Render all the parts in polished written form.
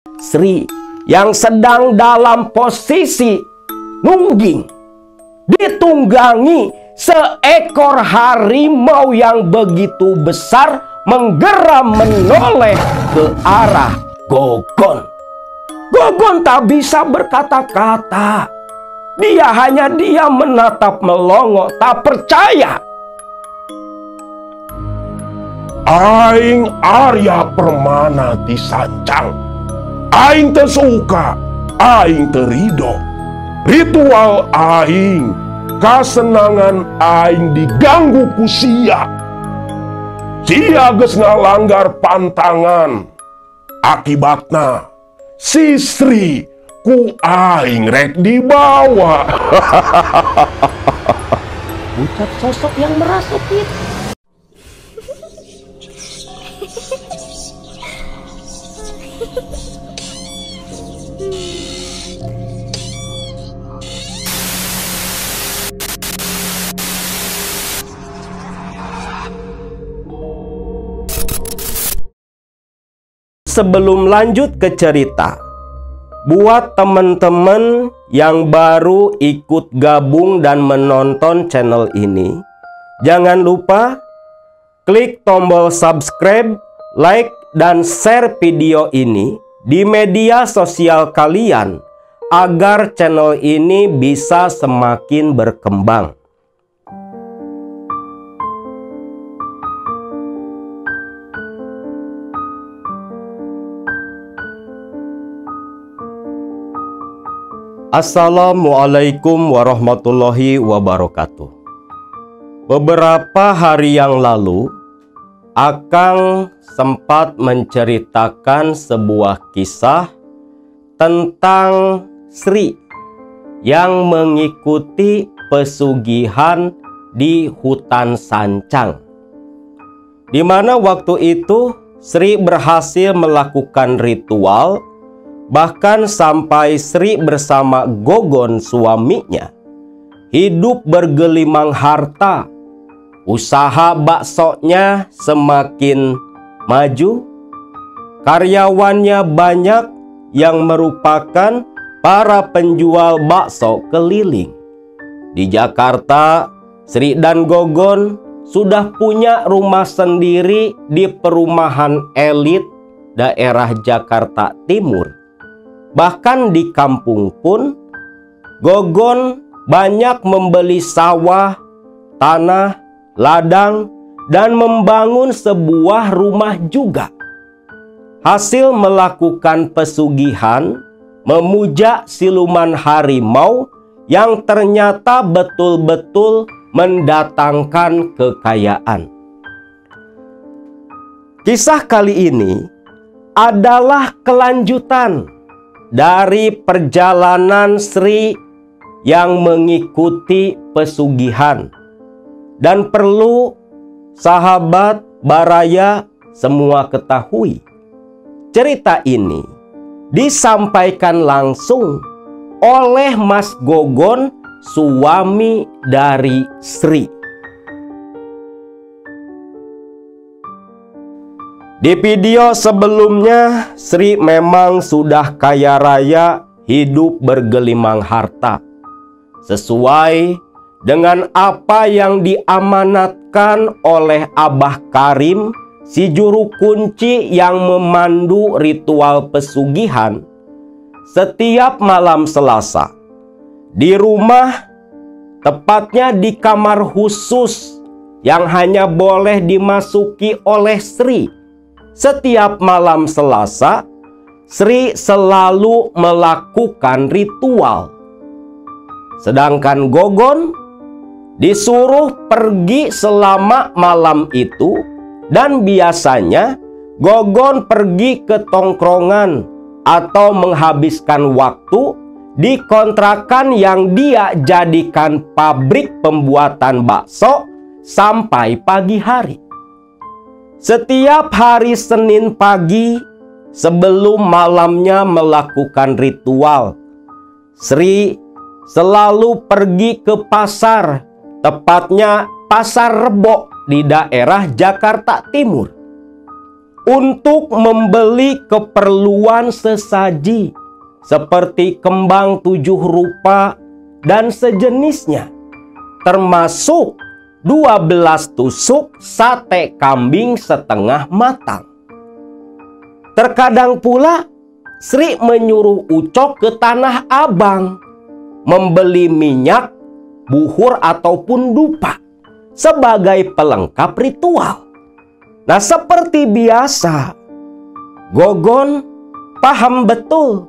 Sri yang sedang dalam posisi nungging ditunggangi seekor harimau yang begitu besar menggeram menoleh ke arah Gogon. Gogon tak bisa berkata-kata. Dia hanya diam menatap melongo, tak percaya. Aing Arya Permana disancang. Aing tersuka, aing terido. Ritual aing, kasenangan aing diganggu ku sia. Sia geus ngalanggar pantangan. Akibatna si Sri ku aing rek dibawa. Ucap sosok yang merasuk itu. Sebelum lanjut ke cerita, buat teman-teman yang baru ikut gabung dan menonton channel ini, jangan lupa klik tombol subscribe, like, dan share video ini di media sosial kalian agar channel ini bisa semakin berkembang. Assalamualaikum warahmatullahi wabarakatuh. Beberapa hari yang lalu, Akang sempat menceritakan sebuah kisah tentang Sri yang mengikuti pesugihan di hutan Sancang, di mana waktu itu Sri berhasil melakukan ritual. Bahkan sampai Sri bersama Gogon suaminya hidup bergelimang harta. Usaha baksonya semakin maju. Karyawannya banyak yang merupakan para penjual bakso keliling. Di Jakarta, Sri dan Gogon sudah punya rumah sendiri di perumahan elit daerah Jakarta Timur. Bahkan di kampung pun, Gogon banyak membeli sawah, tanah, ladang, dan membangun sebuah rumah juga. Hasil melakukan pesugihan, memuja siluman harimau yang ternyata betul-betul mendatangkan kekayaan. Kisah kali ini adalah kelanjutan dari perjalanan Sri yang mengikuti pesugihan. Dan perlu sahabat Baraya semua ketahui, cerita ini disampaikan langsung oleh Mas Gogon, suami dari Sri. Di video sebelumnya, Sri memang sudah kaya raya, hidup bergelimang harta. Sesuai dengan apa yang diamanatkan oleh Abah Karim, si juru kunci yang memandu ritual pesugihan, setiap malam Selasa, di rumah, tepatnya di kamar khusus yang hanya boleh dimasuki oleh Sri. Setiap malam Selasa, Sri selalu melakukan ritual. Sedangkan Gogon disuruh pergi selama malam itu, dan biasanya Gogon pergi ke tongkrongan atau menghabiskan waktu di kontrakan yang dia jadikan pabrik pembuatan bakso sampai pagi hari. Setiap hari Senin pagi sebelum malamnya melakukan ritual, Sri selalu pergi ke pasar, tepatnya Pasar Rebo di daerah Jakarta Timur. untuk membeli keperluan sesaji seperti kembang 7 rupa dan sejenisnya, termasuk 12 tusuk sate kambing setengah matang. Terkadang pula Sri menyuruh Ucok ke Tanah Abang membeli minyak, buhur ataupun dupa sebagai pelengkap ritual. Nah, seperti biasa, Gogon paham betul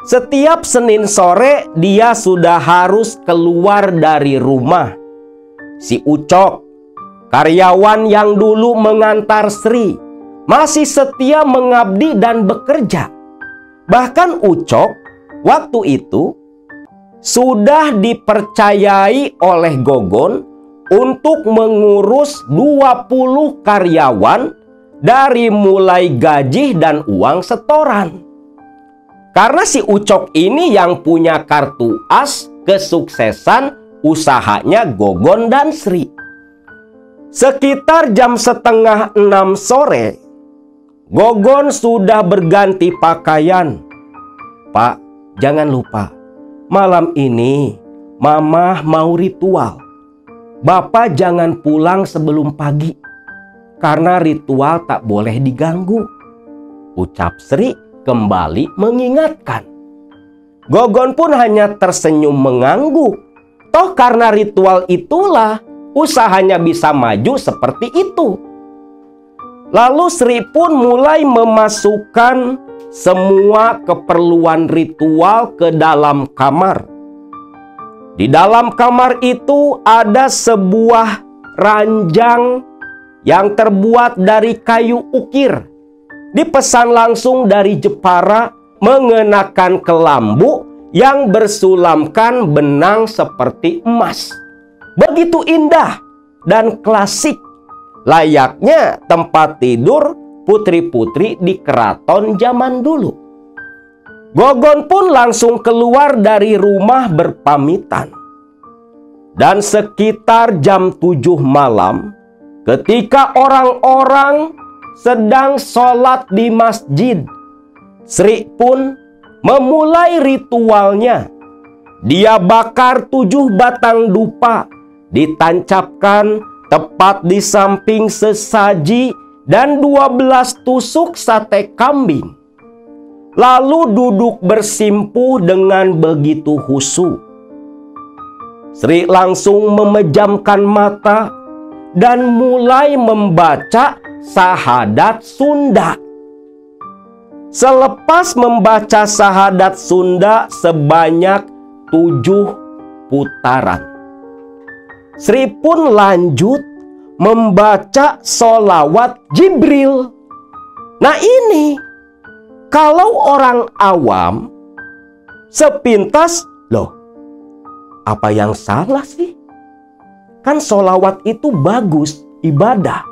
setiap Senin sore dia sudah harus keluar dari rumah. Si Ucok, karyawan yang dulu mengantar Sri, masih setia mengabdi dan bekerja. Bahkan Ucok waktu itu sudah dipercayai oleh Gogon untuk mengurus 20 karyawan dari mulai gaji dan uang setoran. Karena si Ucok ini yang punya kartu as kesuksesan usahanya Gogon dan Sri. Sekitar jam 5:30 sore, Gogon sudah berganti pakaian. "Pak, jangan lupa, malam ini Mama mau ritual. Bapak jangan pulang sebelum pagi, karena ritual tak boleh diganggu," ucap Sri kembali mengingatkan. Gogon pun hanya tersenyum mengangguk. Toh karena ritual itulah usahanya bisa maju seperti itu. Lalu Sri pun mulai memasukkan semua keperluan ritual ke dalam kamar. Di dalam kamar itu ada sebuah ranjang yang terbuat dari kayu ukir, dipesan langsung dari Jepara, mengenakan kelambu yang bersulamkan benang seperti emas. Begitu indah dan klasik, layaknya tempat tidur putri-putri di keraton zaman dulu. Gogon pun langsung keluar dari rumah berpamitan. Dan sekitar jam 7 malam, ketika orang-orang sedang sholat di masjid, Sri pun memulai ritualnya. Dia bakar 7 batang dupa, ditancapkan tepat di samping sesaji dan 12 tusuk sate kambing. Lalu duduk bersimpuh dengan begitu khusyuk. Sri langsung memejamkan mata dan mulai membaca Sahadat Sunda. Selepas membaca Sahadat Sunda sebanyak 7 putaran, Sri pun lanjut membaca sholawat Jibril. Nah ini, kalau orang awam sepintas, loh, apa yang salah sih? Kan sholawat itu bagus, ibadah.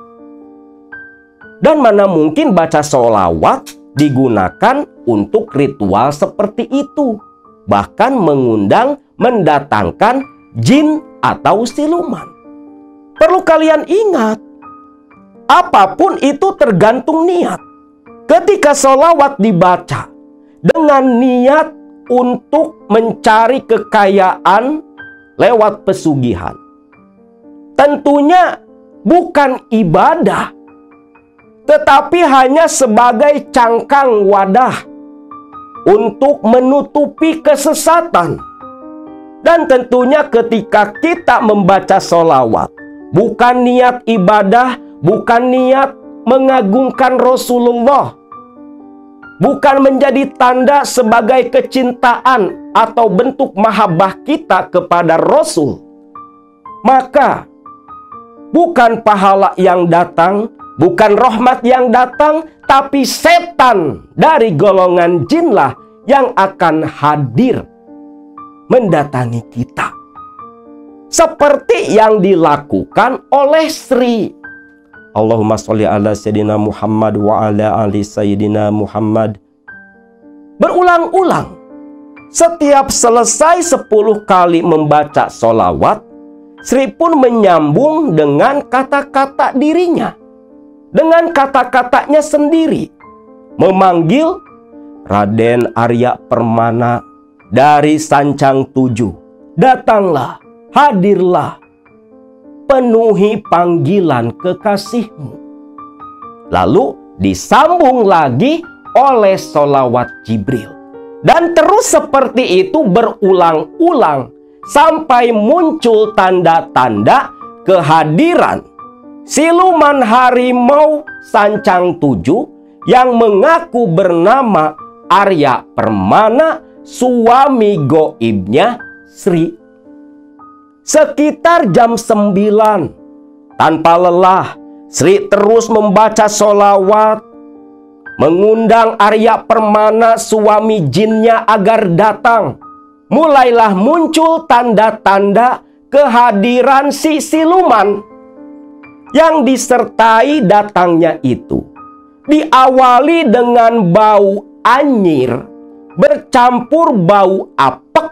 Dan mana mungkin baca sholawat digunakan untuk ritual seperti itu. Bahkan mengundang, mendatangkan jin atau siluman. Perlu kalian ingat, apapun itu tergantung niat. Ketika sholawat dibaca dengan niat untuk mencari kekayaan lewat pesugihan, tentunya bukan ibadah, tetapi hanya sebagai cangkang wadah untuk menutupi kesesatan. Dan tentunya ketika kita membaca sholawat, bukan niat ibadah, bukan niat mengagungkan Rasulullah, bukan menjadi tanda sebagai kecintaan atau bentuk mahabbah kita kepada Rasul, maka bukan pahala yang datang, bukan rahmat yang datang, tapi setan dari golongan jinlah yang akan hadir mendatangi kita. Seperti yang dilakukan oleh Sri. Allahumma sholli ala Sayyidina Muhammad wa ala ali Sayyidina Muhammad. Berulang-ulang, setiap selesai 10 kali membaca sholawat, Sri pun menyambung dengan kata-kata dirinya. dengan kata-katanya sendiri, memanggil Raden Arya Permana dari Sancang Tujuh. Datanglah, hadirlah, penuhi panggilan kekasihmu. Lalu disambung lagi oleh sholawat Jibril. Dan terus seperti itu berulang-ulang sampai muncul tanda-tanda kehadiran siluman harimau Sancang Tujuh yang mengaku bernama Arya Permana, suami goibnya Sri. Sekitar jam 9, tanpa lelah, Sri terus membaca sholawat, mengundang Arya Permana, suami jinnya, agar datang. Mulailah muncul tanda-tanda kehadiran si siluman. Yang disertai datangnya itu diawali dengan bau anyir bercampur bau apek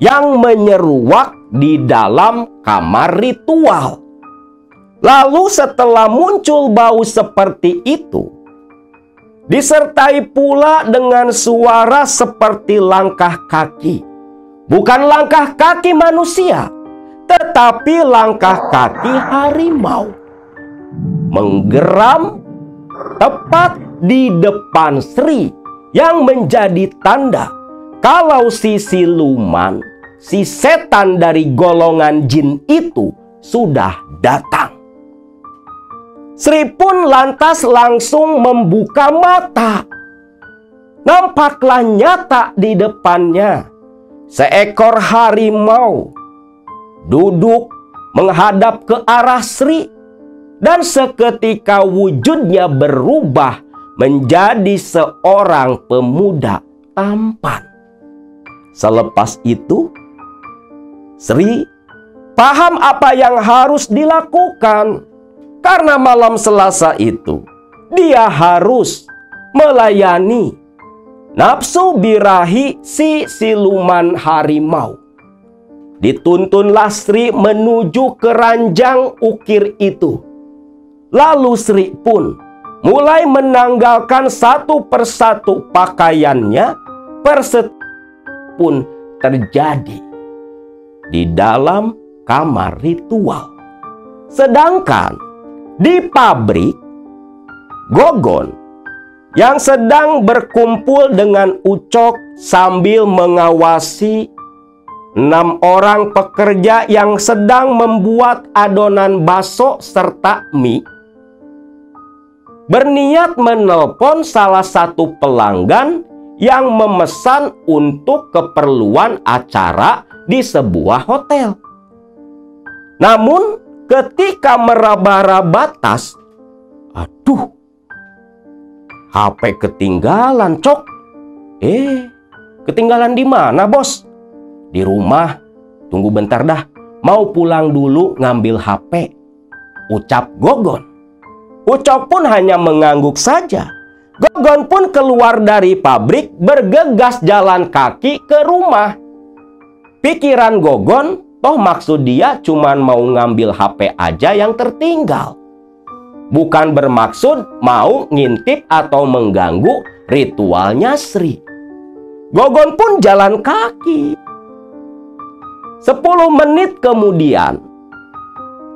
yang menyeruak di dalam kamar ritual. Lalu setelah muncul bau seperti itu, disertai pula dengan suara seperti langkah kaki. Bukan langkah kaki manusia, tetapi langkah kaki harimau menggeram tepat di depan Sri, yang menjadi tanda kalau si siluman, si setan dari golongan jin itu sudah datang. Sri pun lantas langsung membuka mata. Nampaklah nyata di depannya seekor harimau duduk menghadap ke arah Sri, dan seketika wujudnya berubah menjadi seorang pemuda tampan. Selepas itu, Sri paham apa yang harus dilakukan. Karena malam Selasa itu dia harus melayani nafsu birahi si siluman harimau. Dituntunlah Sri menuju ke ranjang ukir itu. Lalu Sri pun mulai menanggalkan satu persatu pakaiannya. Pun terjadi di dalam kamar ritual. Sedangkan di pabrik, Gogon yang sedang berkumpul dengan Ucok sambil mengawasi 6 orang pekerja yang sedang membuat adonan bakso serta mie, berniat menelpon salah satu pelanggan yang memesan untuk keperluan acara di sebuah hotel. Namun ketika meraba-raba tas, aduh, HP ketinggalan, Cok. Ketinggalan di mana, Bos? Di rumah. Tunggu bentar dah, mau pulang dulu ngambil HP, ucap Gogon. Ucok pun hanya mengangguk saja. Gogon pun keluar dari pabrik, bergegas jalan kaki ke rumah. Pikiran Gogon, toh maksud dia cuman mau ngambil HP aja yang tertinggal. Bukan bermaksud mau ngintip atau mengganggu ritualnya Sri. Gogon pun jalan kaki. 10 menit kemudian,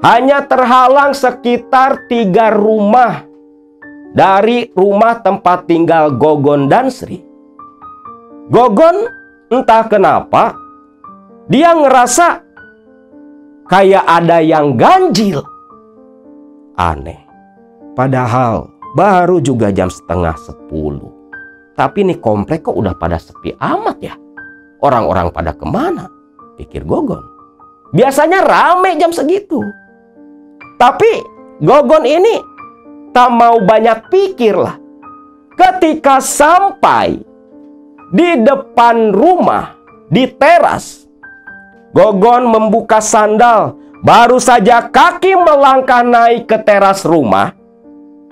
hanya terhalang sekitar 3 rumah dari rumah tempat tinggal Gogon dan Sri. Gogon entah kenapa, dia ngerasa kayak ada yang ganjil. Aneh. Padahal baru juga jam setengah 10. Tapi nih komplek kok udah pada sepi amat ya? Orang-orang pada kemana? Pikir Gogon. Biasanya rame jam segitu. Tapi Gogon ini tak mau banyak pikir lah. Ketika sampai di depan rumah, di teras, Gogon membuka sandal. Baru saja kaki melangkah naik ke teras rumah,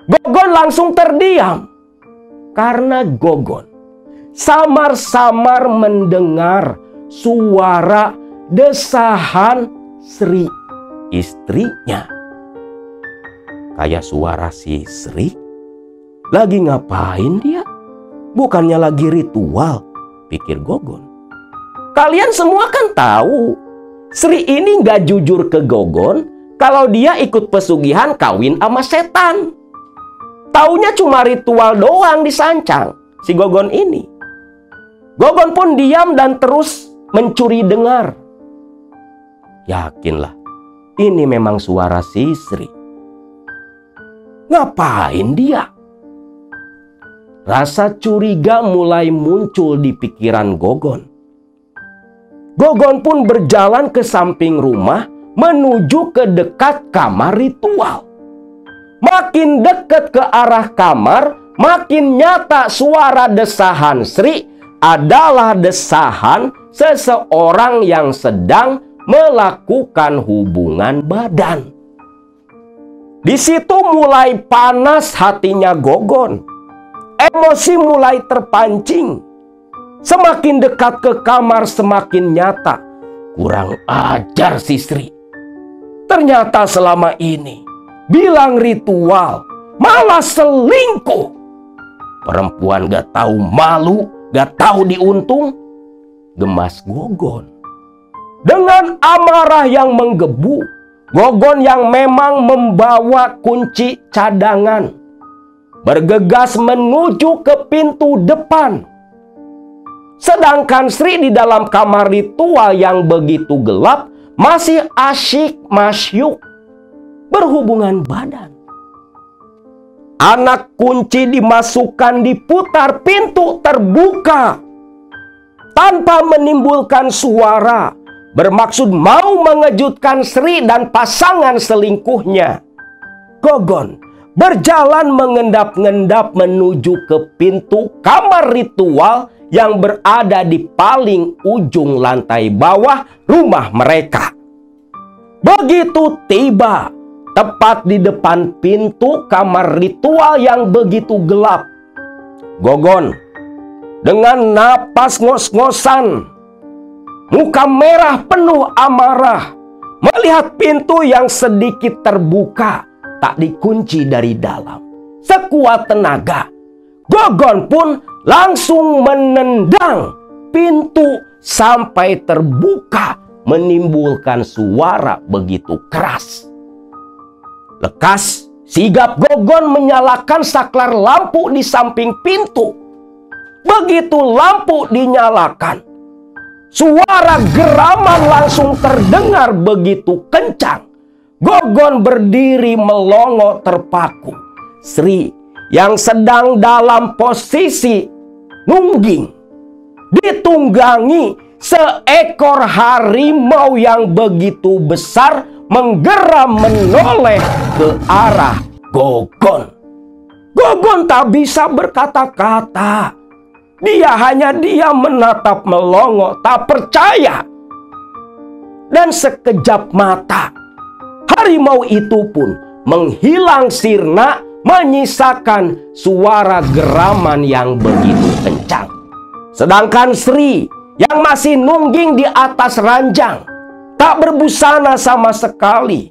Gogon langsung terdiam. Karena Gogon samar-samar mendengar suara desahan Sri, istrinya. Kayak suara si Sri. Lagi ngapain dia? Bukannya lagi ritual, pikir Gogon. Kalian semua kan tahu, Sri ini gak jujur ke Gogon kalau dia ikut pesugihan kawin sama setan. Taunya cuma ritual doang di Sancang, si Gogon ini. Gogon pun diam dan terus mencuri dengar. Yakinlah, ini memang suara si Sri. Ngapain dia? Rasa curiga mulai muncul di pikiran Gogon. Gogon pun berjalan ke samping rumah menuju ke dekat kamar ritual. Makin dekat ke arah kamar, makin nyata suara desahan Sri adalah desahan seseorang yang sedang melakukan hubungan badan. Di situ mulai panas hatinya Gogon. Emosi mulai terpancing. Semakin dekat ke kamar semakin nyata. Kurang ajar si Sri. Ternyata selama ini bilang ritual, malah selingkuh. Perempuan gak tahu malu, gak tahu diuntung. Gemas Gogon. Dengan amarah yang menggebu, Gogon yang memang membawa kunci cadangan bergegas menuju ke pintu depan. Sedangkan Sri di dalam kamar ritual yang begitu gelap masih asyik masyuk berhubungan badan. Anak kunci dimasukkan, diputar, pintu terbuka tanpa menimbulkan suara, bermaksud mau mengejutkan Sri dan pasangan selingkuhnya. Gogon berjalan mengendap-endap menuju ke pintu kamar ritual yang berada di paling ujung lantai bawah rumah mereka. Begitu tiba, tepat di depan pintu kamar ritual yang begitu gelap, Gogon dengan napas ngos-ngosan, muka merah penuh amarah, melihat pintu yang sedikit terbuka, tak dikunci dari dalam. Sekuat tenaga, Gogon pun langsung menendang pintu sampai terbuka, menimbulkan suara begitu keras. Lekas sigap Gogon menyalakan saklar lampu di samping pintu. Begitu lampu dinyalakan, suara geraman langsung terdengar begitu kencang. Gogon berdiri melongo terpaku. Sri yang sedang dalam posisi nungging ditunggangi seekor harimau yang begitu besar menggeram menoleh ke arah Gogon. Gogon tak bisa berkata-kata. Dia hanya diam menatap melongo, tak percaya. Dan sekejap mata, harimau itu pun menghilang sirna, menyisakan suara geraman yang begitu kencang. Sedangkan Sri yang masih nungging di atas ranjang, tak berbusana sama sekali,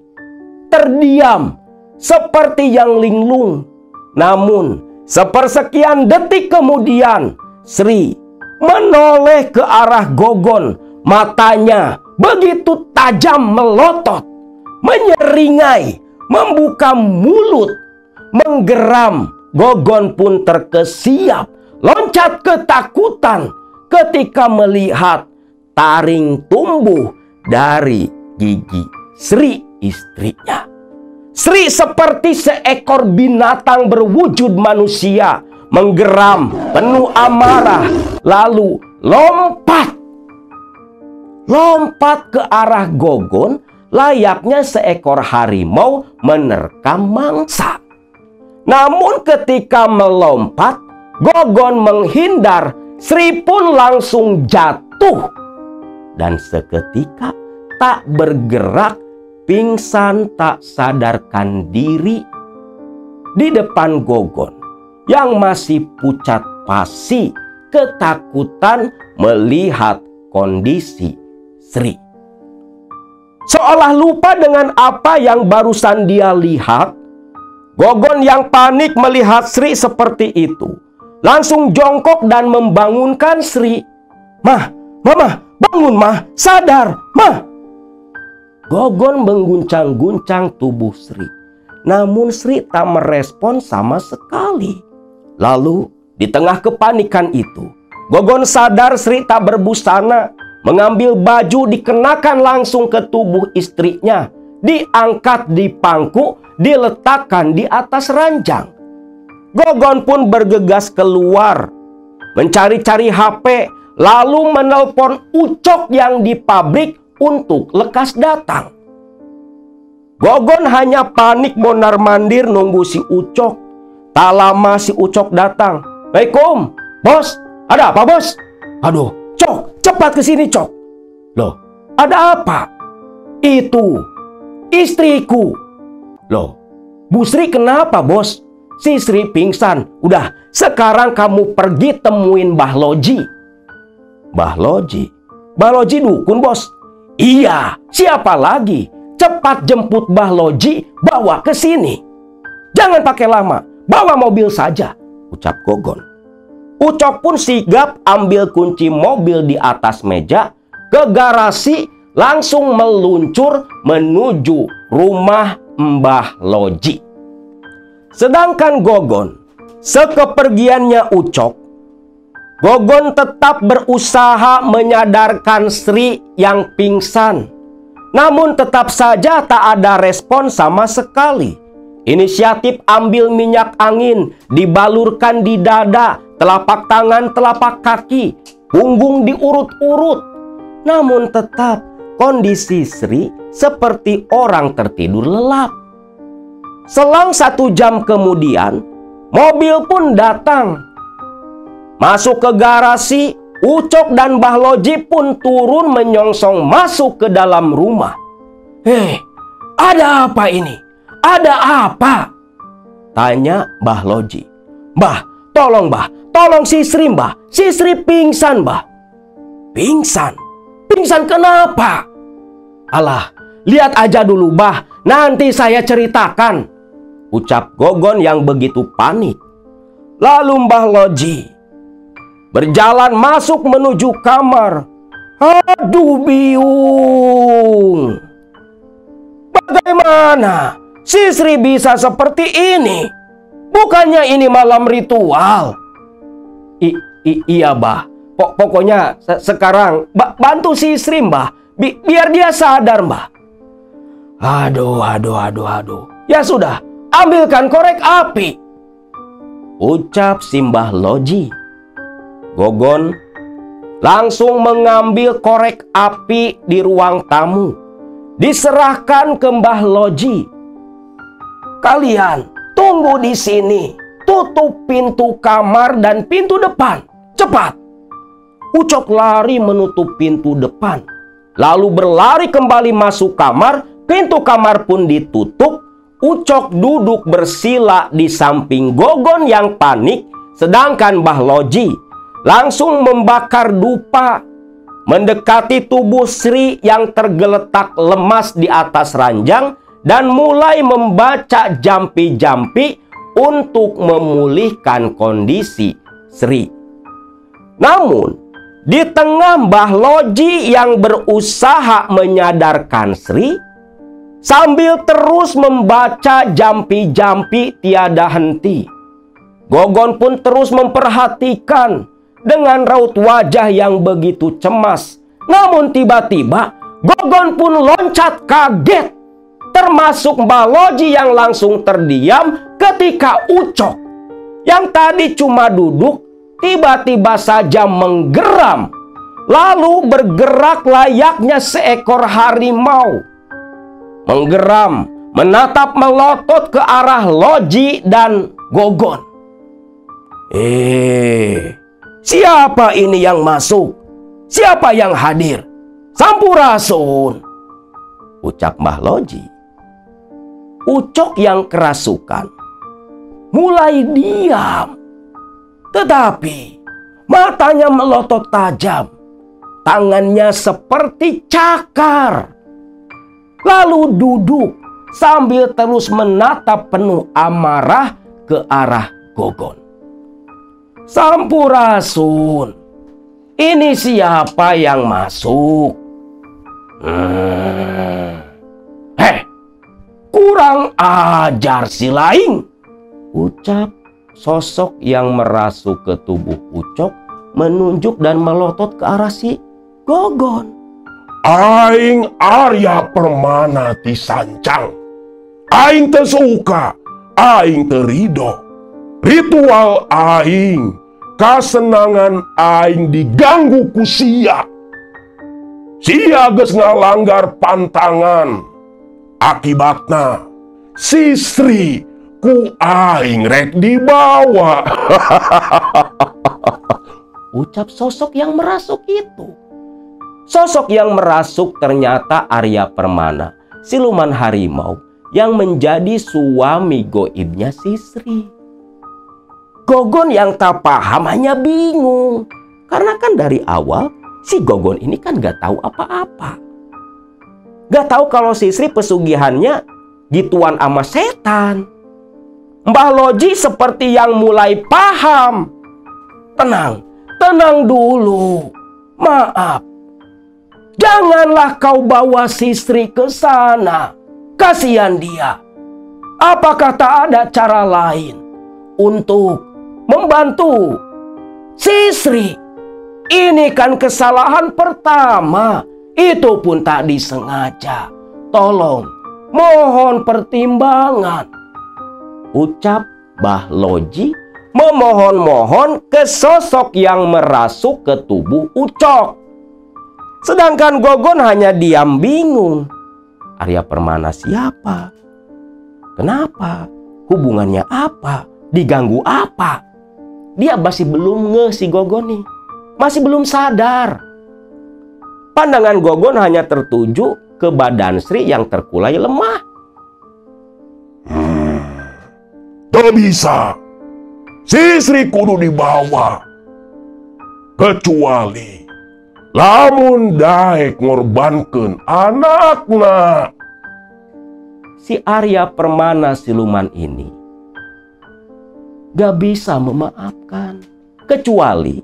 terdiam seperti yang linglung. Namun sepersekian detik kemudian, Sri menoleh ke arah Gogon. Matanya begitu tajam melotot, menyeringai, membuka mulut, menggeram. Gogon pun terkesiap, loncat ketakutan ketika melihat taring tumbuh dari gigi Sri, istrinya. Sri seperti seekor binatang berwujud manusia, menggeram penuh amarah, lalu lompat ke arah Gogon layaknya seekor harimau menerkam mangsa. Namun ketika melompat, Gogon menghindar, Sri pun langsung jatuh dan seketika tak bergerak, pingsan tak sadarkan diri di depan Gogon yang masih pucat pasi ketakutan melihat kondisi Sri. Seolah lupa dengan apa yang barusan dia lihat, Gogon yang panik melihat Sri seperti itu, langsung jongkok dan membangunkan Sri. "Mah, Mama, bangun Mah, sadar, Mah." Gogon mengguncang-guncang tubuh Sri, namun Sri tak merespon sama sekali. Lalu, di tengah kepanikan itu, Gogon sadar Sri tak berbusana, mengambil baju dikenakan langsung ke tubuh istrinya, diangkat di pangku, diletakkan di atas ranjang. Gogon pun bergegas keluar, mencari-cari HP, lalu menelpon Ucok yang di pabrik untuk lekas datang. Gogon hanya panik mondar-mandir nunggu si Ucok. Tak lama si Ucok datang. "Assalamualaikum, bos. Ada apa, bos?" "Aduh, Cok, cepat ke sini, Cok." "Loh, ada apa?" "Itu istriku." "Loh, Bu Sri kenapa, bos?" "Si Sri pingsan. Udah, sekarang kamu pergi temuin Mbah Loji." "Mbah Loji? Mbah Loji dukun, bos?" "Iya, siapa lagi? Cepat jemput Mbah Loji, bawa ke sini. Jangan pakai lama, bawa mobil saja," ucap Gogon. Ucok pun sigap ambil kunci mobil di atas meja, ke garasi, langsung meluncur menuju rumah Mbah Loji. Sedangkan Gogon, sekepergiannya Ucok, Gogon tetap berusaha menyadarkan Sri yang pingsan. Namun tetap saja tak ada respon sama sekali. Inisiatif ambil minyak angin, dibalurkan di dada, telapak tangan, telapak kaki, punggung diurut-urut. Namun tetap kondisi Sri seperti orang tertidur lelap. Selang 1 jam kemudian, mobil pun datang. Masuk ke garasi, Ucok dan Mbah Loji pun turun menyongsong masuk ke dalam rumah. Ada apa ini? Ada apa?" tanya Mbah Loji. "Mbah, tolong si Sri, Mbah. Si Sri pingsan, Mbah." "Pingsan? Pingsan kenapa?" "Alah, lihat aja dulu, Mbah. Nanti saya ceritakan," ucap Gogon yang begitu panik. Lalu Mbah Loji berjalan masuk menuju kamar. "Aduh, biung. Bagaimana si Sri bisa seperti ini? Bukannya ini malam ritual?" Iya, Mbah. Pokoknya sekarang bantu si Sri, Mbah. Biar dia sadar, Mbah." Aduh. "Ya sudah, ambilkan korek api," ucap si Mbah Loji. Gogon langsung mengambil korek api di ruang tamu, diserahkan ke Mbah Loji. "Kalian tunggu di sini, tutup pintu kamar dan pintu depan, cepat." Ucok lari menutup pintu depan, lalu berlari kembali masuk kamar. Pintu kamar pun ditutup. Ucok duduk bersila di samping Gogon yang panik, sedangkan Mbah Loji langsung membakar dupa, mendekati tubuh Sri yang tergeletak lemas di atas ranjang dan mulai membaca jampi-jampi untuk memulihkan kondisi Sri. Namun, di tengah Mbah Loji yang berusaha menyadarkan Sri, sambil terus membaca jampi-jampi tiada henti, Gogon pun terus memperhatikan dengan raut wajah yang begitu cemas. Namun tiba-tiba Gogon pun loncat kaget, termasuk Mbah Loji yang langsung terdiam ketika Ucok yang tadi cuma duduk tiba-tiba saja menggeram, lalu bergerak layaknya seekor harimau. Menggeram, menatap melotot ke arah Loji dan Gogon. Siapa ini yang masuk? Siapa yang hadir? Sampurasun, ucap Mbah Loji. Ucok yang kerasukan mulai diam, tetapi matanya melotot tajam, tangannya seperti cakar, lalu duduk sambil terus menatap penuh amarah ke arah Gogon. "Sampurasun, ini siapa yang masuk?" Kurang ajar si Laing," ucap sosok yang merasuk ke tubuh Ucok menunjuk dan melotot ke arah si Gogon. "Aing Arya Permana ti Sancang. Aing teu suka, aing teu ridho. Ritual aing, kasenangan aing diganggu ku sia. Sia geus ngalanggar pantangan. Akibatna si Sri ku aing rek dibawa." Ucap sosok yang merasuk itu. Sosok yang merasuk ternyata Arya Permana, siluman harimau yang menjadi suami goibnya si Sri. Gogon yang tak paham hanya bingung. Karena kan dari awal si Gogon ini kan gak tahu apa-apa. Gak tahu kalau si Sri pesugihannya gituan sama setan. Mbah Loji seperti yang mulai paham. Tenang dulu. Maaf. Janganlah kau bawa si Sri ke sana. Kasihan dia. Apakah tak ada cara lain untuk membantu si Sri? Ini kan kesalahan pertama. Itu pun tak disengaja. Tolong, mohon pertimbangan, ucap Mbah Loji memohon-mohon ke sosok yang merasuk ke tubuh Ucok. Sedangkan Gogon hanya diam bingung. Arya Permana siapa? Kenapa? Hubungannya apa? Diganggu apa? Dia masih belum ngeh si Gogon nih. Masih belum sadar. Pandangan Gogon hanya tertuju ke badan Sri yang terkulai lemah. "Tak bisa. Si Sri kudu dibawa. Kecuali lamun daek ngorbankeun anakna." Si Arya Permana siluman ini gak bisa memaafkan. Kecuali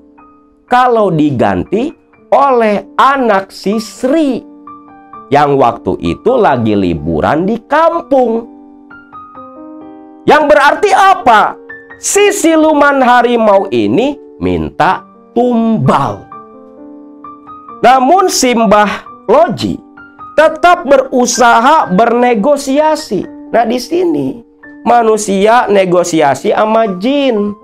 kalau diganti oleh anak si Sri yang waktu itu lagi liburan di kampung. Yang berarti apa? Si siluman harimau ini minta tumbal. Namun si Mbah Loji tetap berusaha bernegosiasi. Nah, di sini manusia negosiasi sama jin.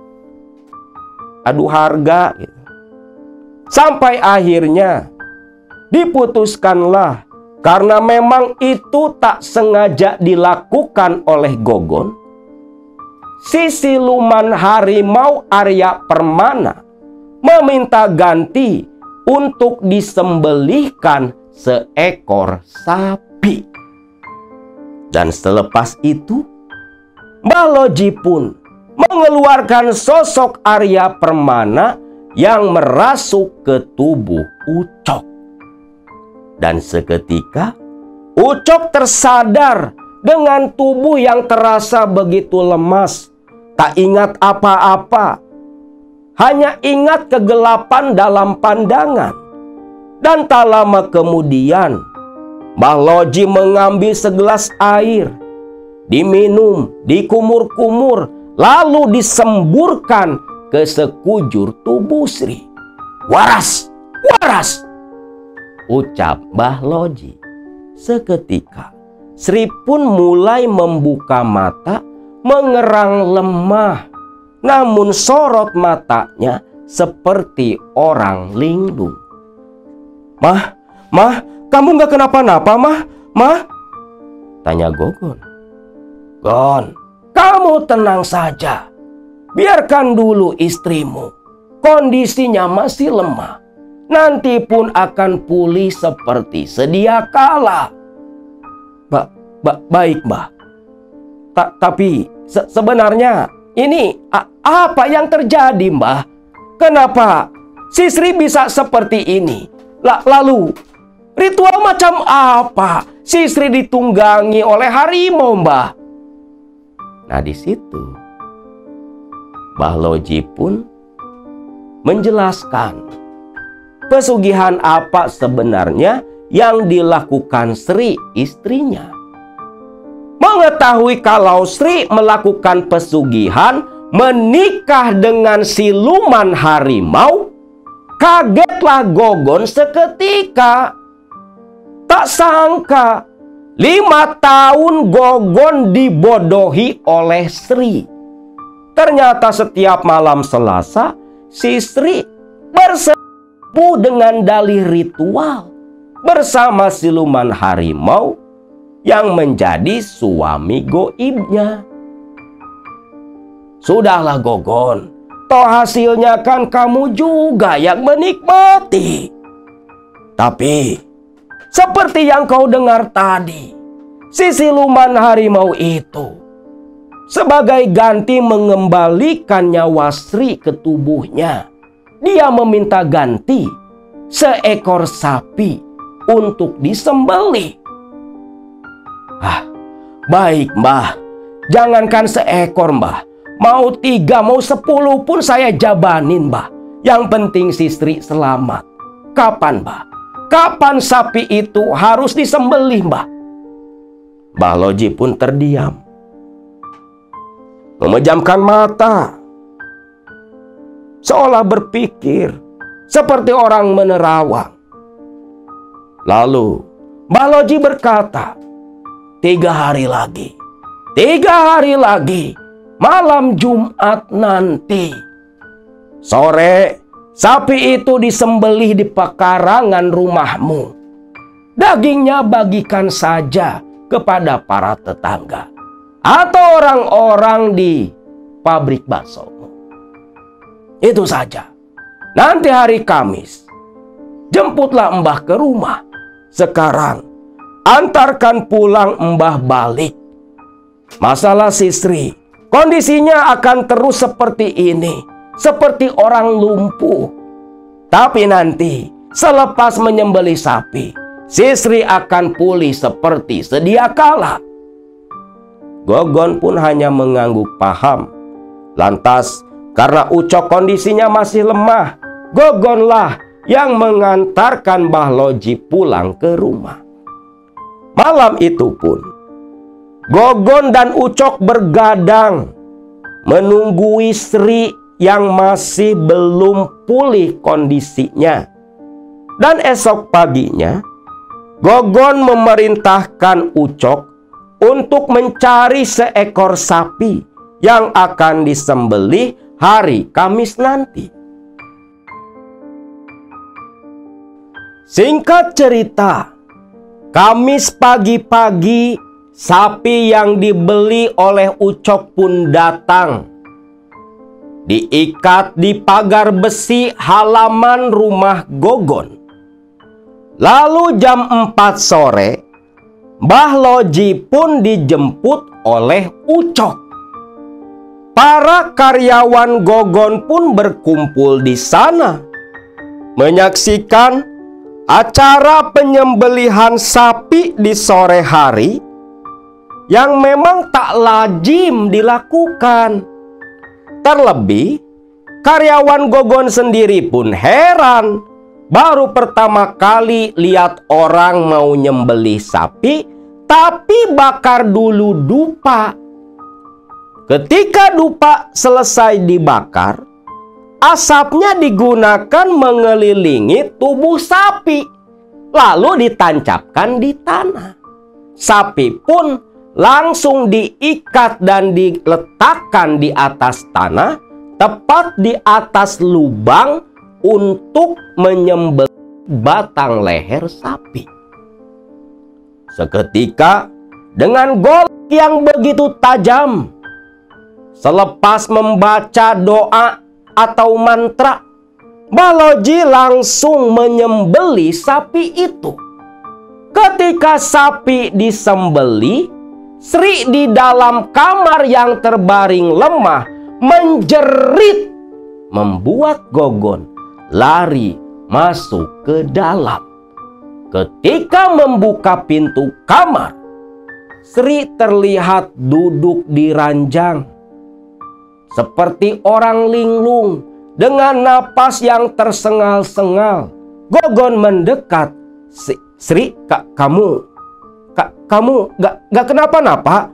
Adu harga gitu. Sampai akhirnya diputuskanlah, karena memang itu tak sengaja dilakukan oleh Gogon, si siluman harimau Arya Permana meminta ganti untuk disembelihkan seekor sapi. Dan selepas itu Mbah Loji pun mengeluarkan sosok Arya Permana yang merasuk ke tubuh Ucok. Dan seketika Ucok tersadar dengan tubuh yang terasa begitu lemas. Tak ingat apa-apa. Hanya ingat kegelapan dalam pandangan. Dan tak lama kemudian Mbah Loji mengambil segelas air, diminum, dikumur-kumur, lalu disemburkan ke sekujur tubuh Sri. "Waras, waras!" ucap Mbah Loji. Seketika Sri pun mulai membuka mata, mengerang lemah. Namun sorot matanya seperti orang linglung. Mah, kamu gak kenapa-napa, Mah? Tanya Gogon. "Gon, kamu tenang saja. Biarkan dulu istrimu. Kondisinya masih lemah. Nanti pun akan pulih seperti sedia kala." Baik, Mbah. Tapi sebenarnya ini apa yang terjadi, Mbah? Kenapa si Sri bisa seperti ini? Lalu ritual macam apa si Sri ditunggangi oleh harimau, Mbah. Nah, di situ Mbah Loji pun menjelaskan pesugihan apa sebenarnya yang dilakukan Sri istrinya. Mengetahui kalau Sri melakukan pesugihan menikah dengan siluman harimau, kagetlah Gogon seketika. Tak sangka 5 tahun Gogon dibodohi oleh Sri. Ternyata setiap malam Selasa si Sri bersepuh dengan dalih ritual bersama siluman harimau yang menjadi suami goibnya. Sudahlah Gogon, toh hasilnya kan kamu juga yang menikmati. Tapi seperti yang kau dengar tadi, si siluman harimau itu sebagai ganti mengembalikan nyawa Sri ke tubuhnya, dia meminta ganti seekor sapi untuk disembelih. Baik, Mbah. Jangankan seekor, Mbah. Mau 3, mau 10 pun saya jabanin, Mbah. Yang penting si Sri selamat. Kapan, Mbah? Kapan sapi itu harus disembelih, Mbah? Mbah Loji pun terdiam, memejamkan mata, seolah berpikir seperti orang menerawang. Lalu Mbah Loji berkata, 3 hari lagi, 3 hari lagi, malam Jumat nanti, sore, sapi itu disembelih di pekarangan rumahmu. Dagingnya bagikan saja kepada para tetangga atau orang-orang di pabrik bakso. Itu saja. Nanti hari Kamis, jemputlah Mbah ke rumah. Sekarang, antarkan pulang Mbah balik. Masalah si Sri, kondisinya akan terus seperti ini, seperti orang lumpuh. Tapi nanti, selepas menyembelih sapi, si Sri akan pulih seperti sedia kala. Gogon pun hanya mengangguk paham. Lantas, karena Ucok kondisinya masih lemah, Gogonlah yang mengantarkan Mbah Loji pulang ke rumah. Malam itu pun, Gogon dan Ucok bergadang menunggui Sri yang masih belum pulih kondisinya. Dan esok paginya, Gogon memerintahkan Ucok untuk mencari seekor sapi yang akan disembelih hari Kamis nanti. Singkat cerita, Kamis pagi-pagi sapi yang dibeli oleh Ucok pun datang. Diikat di pagar besi halaman rumah Gogon. Lalu jam 4 sore, Mbah Loji pun dijemput oleh Ucok. Para karyawan Gogon pun berkumpul di sana, menyaksikan acara penyembelihan sapi di sore hari yang memang tak lazim dilakukan. Terlebih, karyawan Gogon sendiri pun heran. Baru pertama kali lihat orang mau nyembelih sapi, tapi bakar dulu dupa. Ketika dupa selesai dibakar, asapnya digunakan mengelilingi tubuh sapi, lalu ditancapkan di tanah. Sapi pun langsung diikat dan diletakkan di atas tanah, tepat di atas lubang untuk menyembelih batang leher sapi. Seketika, dengan golok yang begitu tajam, selepas membaca doa atau mantra, Mbah Loji langsung menyembelih sapi itu. Ketika sapi disembelih, Sri di dalam kamar yang terbaring lemah menjerit, membuat Gogon lari masuk ke dalam. Ketika membuka pintu kamar, Sri terlihat duduk di ranjang seperti orang linglung dengan napas yang tersengal-sengal. Gogon mendekat. Sri, kamu gak kenapa-napa?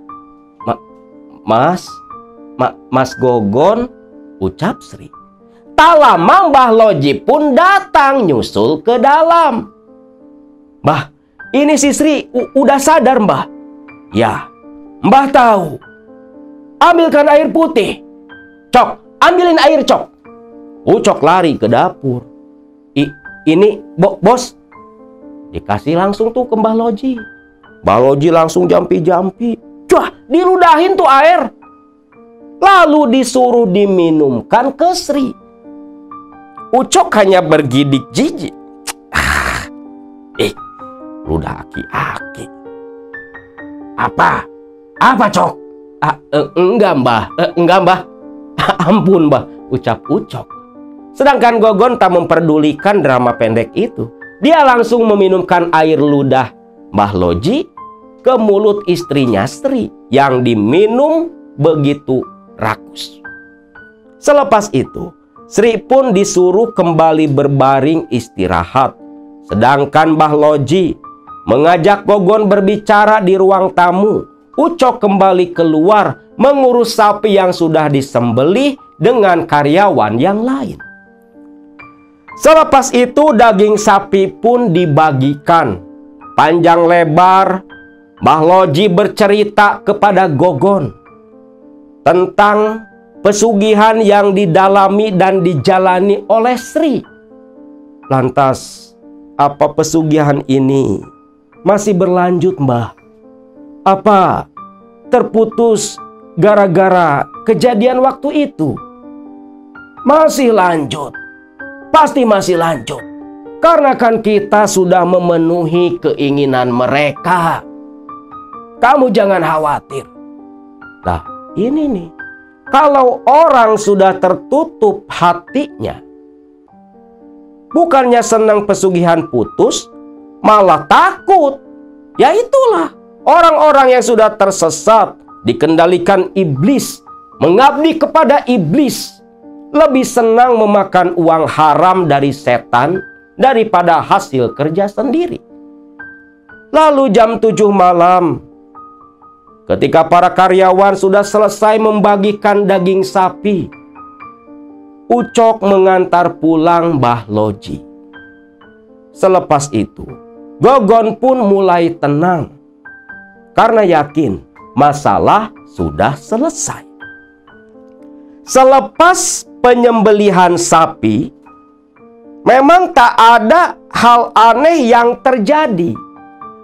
Mas Gogon, ucap Sri. Tak lama Mbah Loji pun datang nyusul ke dalam. Mbah, ini si Sri udah sadar, Mbah. Ya, Mbah tahu. Ambilkan air putih. Cok, ambilin air, Cok. Ucok lari ke dapur. Ini, bos. Dikasih langsung tuh ke Mbah Loji. Mbah Loji langsung jampi-jampi. Wah, diludahin tuh air. Lalu disuruh diminumkan ke Sri. Ucok hanya bergidik jijik. Ludah aki-aki. Apa, Cok? Enggak, Mbah. Ampun, Mbah, ucap Ucok. Sedangkan Gogon tak memperdulikan drama pendek itu. Dia langsung meminumkan air ludah Mbah Loji ke mulut istrinya Sri yang diminum begitu rakus. Selepas itu, Sri pun disuruh kembali berbaring istirahat. Sedangkan Mbah Loji mengajak Gogon berbicara di ruang tamu. Ucok kembali keluar mengurus sapi yang sudah disembelih dengan karyawan yang lain. Selepas itu daging sapi pun dibagikan. Panjang lebar, Mbah Loji bercerita kepada Gogon tentang pesugihan yang didalami dan dijalani oleh Sri. Lantas, apa pesugihan ini masih berlanjut, Mbah? Apa terputus gara-gara kejadian waktu itu? Masih lanjut. Pasti masih lanjut. Karena kan kita sudah memenuhi keinginan mereka. Kamu jangan khawatir. Nah, ini nih. Kalau orang sudah tertutup hatinya, bukannya senang pesugihan putus, malah takut. Ya itulah orang-orang yang sudah tersesat, dikendalikan iblis, mengabdi kepada iblis, lebih senang memakan uang haram dari setan daripada hasil kerja sendiri. Lalu jam 7 malam, ketika para karyawan sudah selesai membagikan daging sapi, Ucok mengantar pulang Mbah Loji. Selepas itu, Gogon pun mulai tenang karena yakin masalah sudah selesai. Selepas penyembelihan sapi, memang tak ada hal aneh yang terjadi.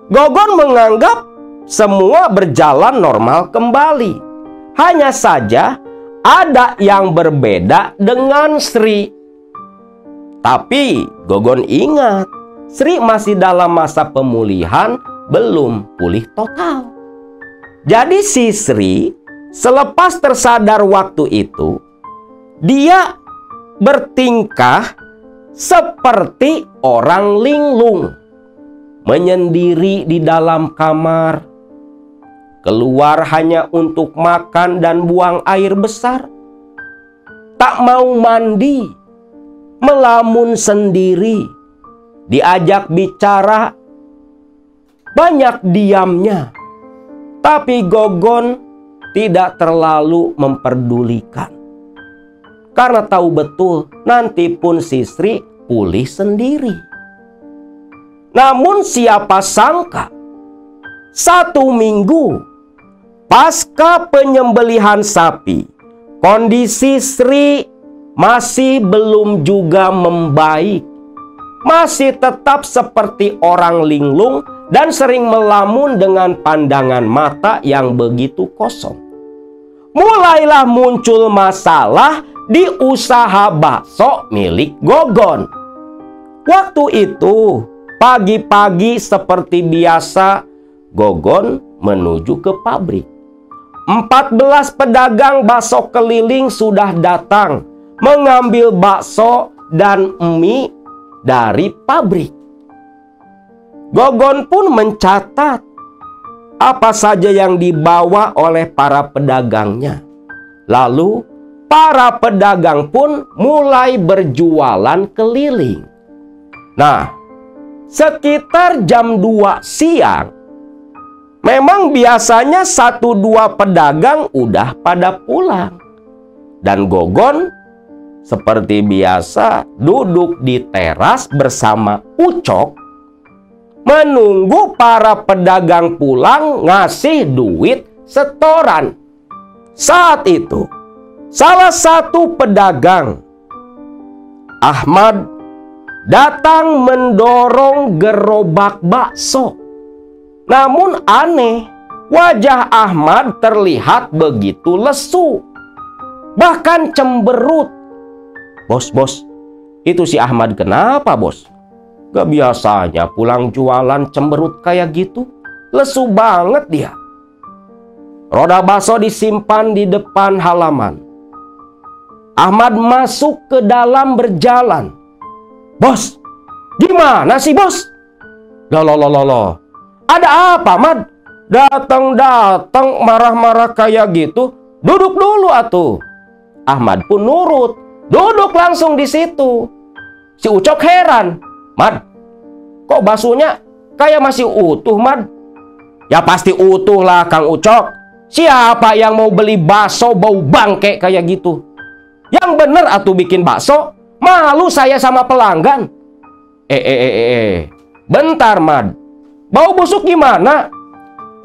Gogon menganggap semua berjalan normal kembali. Hanya saja ada yang berbeda dengan Sri. Tapi Gogon ingat, Sri masih dalam masa pemulihan, belum pulih total. Jadi si Sri selepas tersadar waktu itu, dia bertingkah seperti orang linglung, menyendiri di dalam kamar, keluar hanya untuk makan dan buang air besar, tak mau mandi, melamun sendiri, diajak bicara, banyak diamnya. Tapi Gogon tidak terlalu memperdulikan, karena tahu betul nanti pun si Sri pulih sendiri. Namun siapa sangka 1 minggu pasca penyembelihan sapi, kondisi Sri masih belum juga membaik. Masih tetap seperti orang linglung dan sering melamun dengan pandangan mata yang begitu kosong. Mulailah muncul masalah di usaha bakso milik Gogon. Waktu itu, pagi-pagi seperti biasa, Gogon menuju ke pabrik. 14 pedagang bakso keliling sudah datang mengambil bakso dan mie dari pabrik. Gogon pun mencatat apa saja yang dibawa oleh para pedagangnya. Lalu para pedagang pun mulai berjualan keliling. Nah, sekitar jam 2 siang, memang biasanya 1-2 pedagang udah pada pulang. Dan Gogon seperti biasa duduk di teras bersama Ucok, menunggu para pedagang pulang ngasih duit setoran. Saat itu, salah satu pedagang, Ahmad, datang mendorong gerobak bakso. Namun aneh, wajah Ahmad terlihat begitu lesu, bahkan cemberut. Bos, itu si Ahmad kenapa, bos? Gak biasanya pulang jualan cemberut kayak gitu. Lesu banget dia. Roda bakso disimpan di depan halaman. Ahmad masuk ke dalam berjalan. Bos, gimana sih, bos? Loh. Ada apa, Mad? Datang marah-marah kayak gitu. Duduk dulu atuh. Ahmad pun nurut. Duduk langsung di situ. Si Ucok heran. Mad, kok baksonya kayak masih utuh, Mad? Ya pasti utuh lah, Kang Ucok. Siapa yang mau beli bakso bau bangke kayak gitu? Yang bener atuh bikin bakso. Malu saya sama pelanggan. Bentar, Mad. Bau busuk gimana?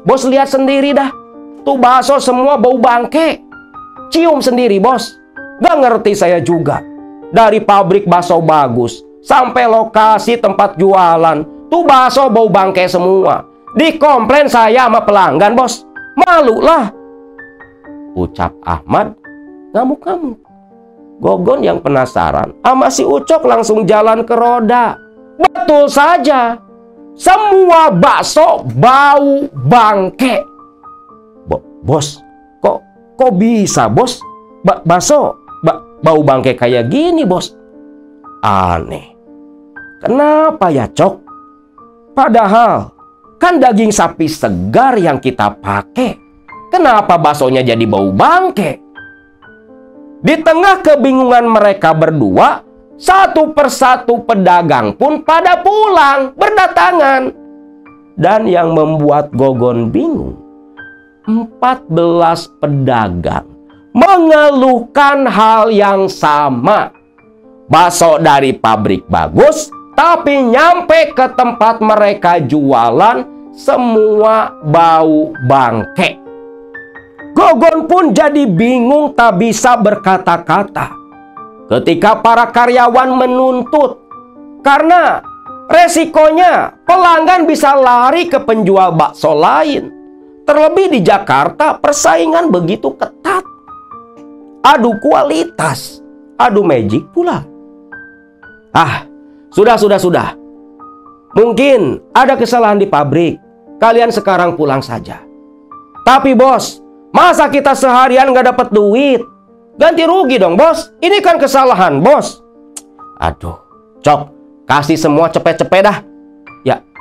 Bos lihat sendiri dah. Tuh bakso semua bau bangke. Cium sendiri, bos. Gak ngerti saya juga. Dari pabrik bakso bagus sampai lokasi tempat jualan, tuh bakso bau bangke semua. Dikomplain saya sama pelanggan, bos. Malu lah, ucap Ahmad ngamuk-ngamuk. Gogon yang penasaran sama si Ucok langsung jalan ke roda. Betul saja, semua bakso bau bangke. Bos, kok bisa, bos? Bakso bau bangke kayak gini, bos? Aneh. Kenapa ya, Cok? Padahal kan daging sapi segar yang kita pakai. Kenapa baksonya jadi bau bangke? Di tengah kebingungan mereka berdua, satu persatu pedagang pun pada pulang berdatangan. Dan yang membuat Gogon bingung, 14 pedagang mengeluhkan hal yang sama. Bakso dari pabrik bagus, tapi nyampe ke tempat mereka jualan semua bau bangke. Gogon pun jadi bingung tak bisa berkata-kata. Ketika para karyawan menuntut, karena resikonya pelanggan bisa lari ke penjual bakso lain. Terlebih di Jakarta persaingan begitu ketat. Adu kualitas, adu magic pula. Sudah. Mungkin ada kesalahan di pabrik. Kalian sekarang pulang saja. Tapi bos, masa kita seharian nggak dapat duit? Ganti rugi dong, bos. Ini kan kesalahan, bos. Aduh, Cok, kasih semua cepet-cepet dah.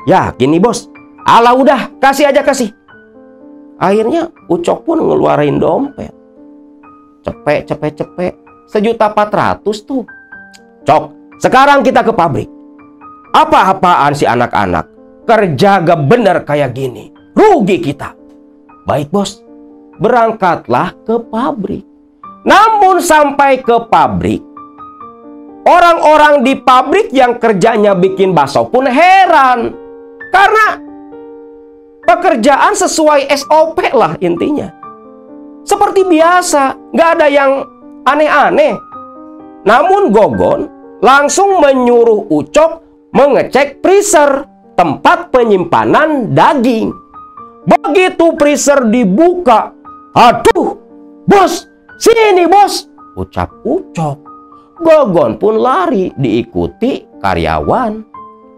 Ya, gini bos. Alah udah, kasih aja kasih. Akhirnya Ucok pun ngeluarin dompet. Cepet. 1.400.000 tuh. Cok, sekarang kita ke pabrik. Apa-apaan si anak-anak? Kerja gak bener kayak gini. Rugi kita. Baik bos, berangkatlah ke pabrik. Namun sampai ke pabrik, orang-orang di pabrik yang kerjanya bikin bakso pun heran. Karena pekerjaan sesuai SOP lah intinya. Seperti biasa, gak ada yang aneh-aneh. Namun Gogon langsung menyuruh Ucok mengecek freezer, tempat penyimpanan daging. Begitu freezer dibuka, aduh, bos, sini bos, ucap Ucok. Gogon pun lari diikuti karyawan.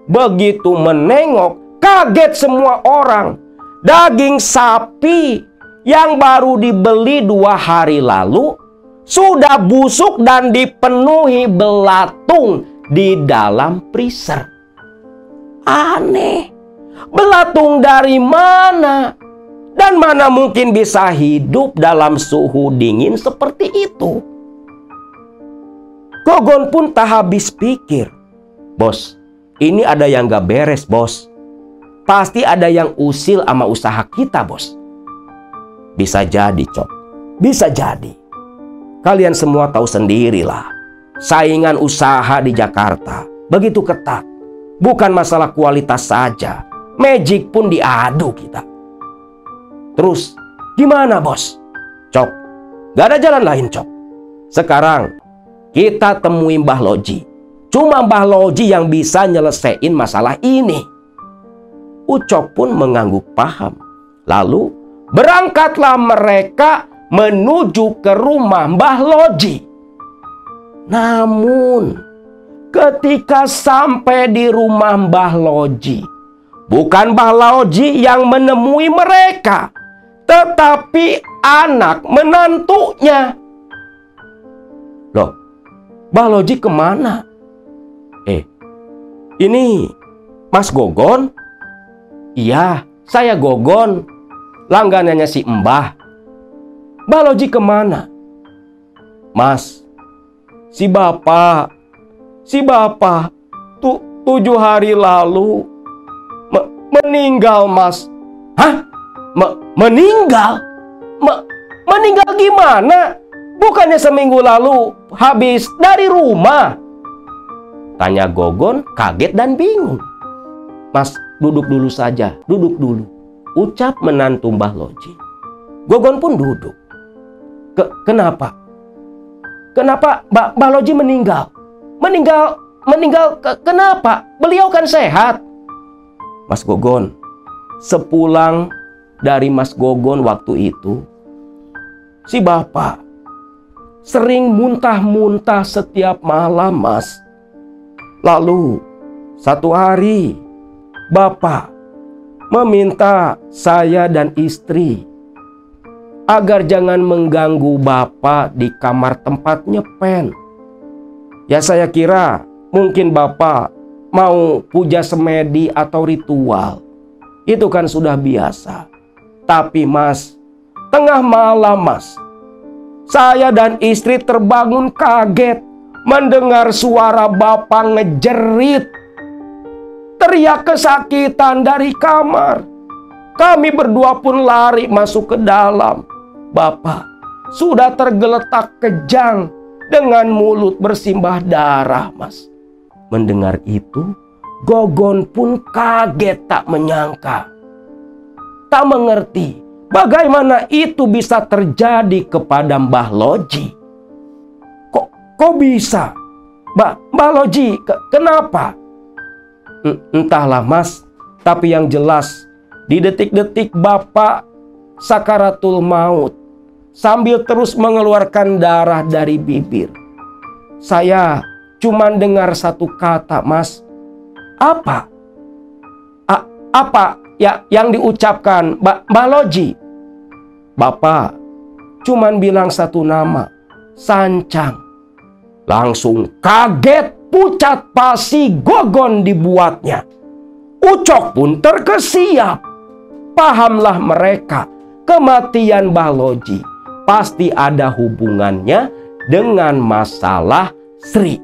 Begitu menengok, kaget semua orang. Daging sapi yang baru dibeli 2 hari lalu sudah busuk dan dipenuhi belatung di dalam freezer. Aneh. Belatung dari mana? Dan mana mungkin bisa hidup dalam suhu dingin seperti itu? Gogon pun tak habis pikir. Bos, ini ada yang gak beres, bos. Pasti ada yang usil sama usaha kita, bos. Bisa jadi, Cok. Bisa jadi. Kalian semua tahu sendirilah. Saingan usaha di Jakarta begitu ketat. Bukan masalah kualitas saja. Magic pun diadu kita. Terus, gimana, bos? Cok, gak ada jalan lain, Cok. Sekarang, kita temui Mbah Loji. Cuma Mbah Loji yang bisa nyelesain masalah ini. Ucok pun mengangguk paham. Lalu, berangkatlah mereka menuju ke rumah Mbah Loji. Namun, ketika sampai di rumah Mbah Loji, bukan Mbah Loji yang menemui mereka, tetapi anak menantunya. Loh, Mbah Loji kemana? Ini Mas Gogon? Iya, saya Gogon, langganannya si Mbah. Mbah Loji kemana? Mas, si Bapak 7 hari lalu meninggal, Mas. Hah? Meninggal? Meninggal gimana? Bukannya seminggu lalu habis dari rumah? Tanya Gogon kaget dan bingung. Mas, duduk dulu saja, duduk dulu, ucap menantu Mbah Loji. Gogon pun duduk. Kenapa? Kenapa Mbah Loji meninggal? Kenapa? Beliau kan sehat. Mas Gogon, sepulang dari Mas Gogon waktu itu, si Bapak sering muntah-muntah setiap malam, Mas. Lalu, satu hari, Bapak meminta saya dan istri agar jangan mengganggu Bapak di kamar tempat nyepen. Ya, saya kira mungkin Bapak mau puja semedi atau ritual. Itu kan sudah biasa. Tapi, Mas, tengah malam, Mas, saya dan istri terbangun kaget mendengar suara Bapak ngejerit. Teriak kesakitan dari kamar. Kami berdua pun lari masuk ke dalam. Bapak sudah tergeletak kejang dengan mulut bersimbah darah, Mas. Mendengar itu, Gogon pun kaget tak menyangka. Tak mengerti bagaimana itu bisa terjadi kepada Mbah Loji. Kok bisa? Mbah Loji, kenapa? Entahlah, Mas. Tapi yang jelas, di detik-detik Bapak sakaratul maut, sambil terus mengeluarkan darah dari bibir, saya cuma dengar satu kata, Mas. Apa? Apa ya yang diucapkan Mbah Loji? Bapak cuman bilang satu nama, Sancang. Langsung kaget, pucat pasi Gogon dibuatnya. Ucok pun terkesiap. Pahamlah mereka, kematian Mbah Loji pasti ada hubungannya dengan masalah Sri.